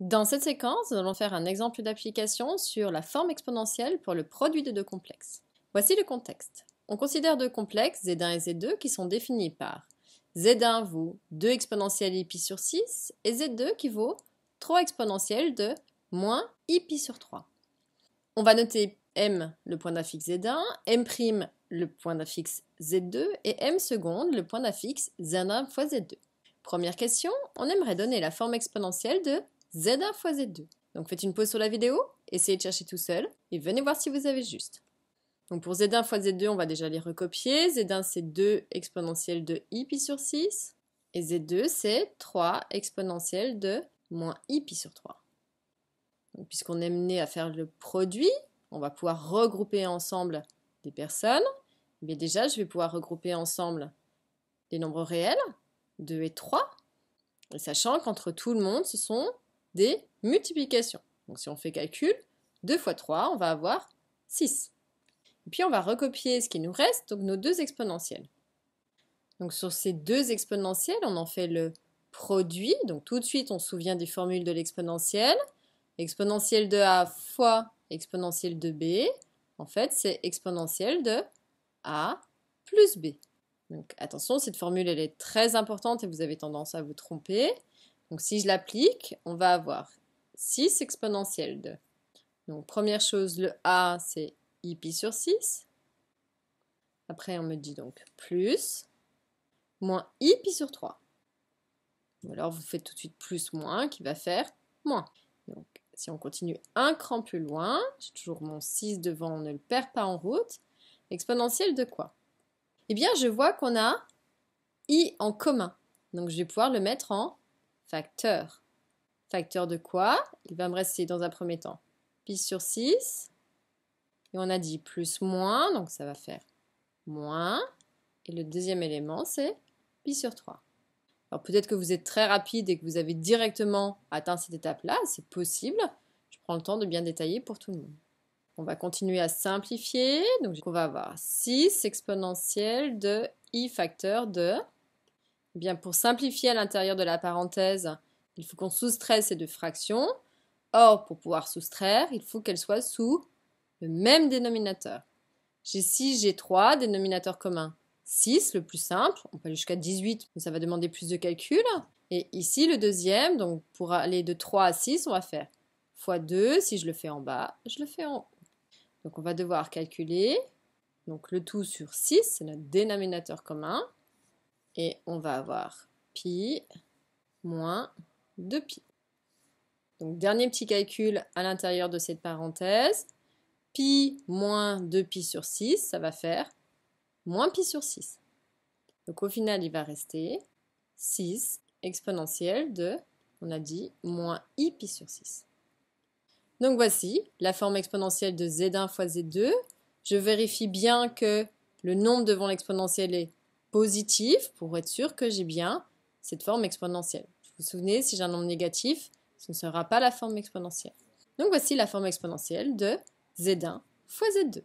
Dans cette séquence, nous allons faire un exemple d'application sur la forme exponentielle pour le produit de deux complexes. Voici le contexte. On considère deux complexes, Z1 et Z2, qui sont définis par Z1 vaut 2 exponentielle i pi sur 6 et Z2 qui vaut 3 exponentielle de moins i pi sur 3. On va noter m le point d'affixe Z1, m' le point d'affixe Z2 et m seconde le point d'affixe Z1 fois Z2. Première question, on aimerait donner la forme exponentielle de Z1 fois Z2. Donc faites une pause sur la vidéo, essayez de chercher tout seul et venez voir si vous avez juste. Donc pour Z1 fois Z2, on va déjà les recopier. Z1 c'est 2 exponentielle de i pi sur 6 et Z2 c'est 3 exponentielle de moins i pi sur 3. Donc, puisqu'on est mené à faire le produit, on va pouvoir regrouper ensemble des personnes. Mais déjà, je vais pouvoir regrouper ensemble des nombres réels, 2 et 3, et sachant qu'entre tout le monde, ce sont des multiplications. Donc si on fait calcul, 2 fois 3, on va avoir 6. Et puis on va recopier ce qui nous reste, donc nos deux exponentielles. Donc sur ces deux exponentielles, on en fait le produit. Donc tout de suite, on se souvient des formules de l'exponentielle. Exponentielle de a fois exponentielle de b, en fait, c'est exponentielle de a plus b. Donc attention, cette formule, elle est très importante et vous avez tendance à vous tromper. Donc si je l'applique, on va avoir 6 exponentielle de. Donc première chose, le a, c'est i pi sur 6. Après, on me dit donc plus, moins i pi sur 3. Ou alors, vous faites tout de suite plus, moins, qui va faire moins. Donc, si on continue un cran plus loin, j'ai toujours mon 6 devant, on ne le perd pas en route. Exponentielle de quoi? Eh bien, je vois qu'on a i en commun. Donc, je vais pouvoir le mettre en facteur. Facteur de quoi? Il va me rester dans un premier temps pi sur 6. Et on a dit plus moins, donc ça va faire moins. Et le deuxième élément, c'est pi sur 3. Alors peut-être que vous êtes très rapide et que vous avez directement atteint cette étape-là, c'est possible. Je prends le temps de bien détailler pour tout le monde. On va continuer à simplifier. Donc on va avoir 6 exponentielle de i facteur de. Eh bien, pour simplifier à l'intérieur de la parenthèse, il faut qu'on soustraie ces deux fractions. Or, pour pouvoir soustraire, il faut qu'elles soient sous le même dénominateur. J'ai 6, j'ai 3, dénominateur commun 6, le plus simple. On peut aller jusqu'à 18, mais ça va demander plus de calcul. Et ici, le deuxième, donc pour aller de 3 à 6, on va faire fois 2. Si je le fais en bas, je le fais en haut. Donc on va devoir calculer. Donc le tout sur 6, c'est notre dénominateur commun. Et on va avoir pi moins 2pi. Donc dernier petit calcul à l'intérieur de cette parenthèse. Pi moins 2pi sur 6, ça va faire moins pi sur 6. Donc au final, il va rester 6 exponentielle de, on a dit, moins i pi sur 6. Donc voici la forme exponentielle de z1 fois z2. Je vérifie bien que le nombre devant l'exponentielle est positif pour être sûr que j'ai bien cette forme exponentielle. Vous vous souvenez, si j'ai un nombre négatif, ce ne sera pas la forme exponentielle. Donc voici la forme exponentielle de z1 fois z2.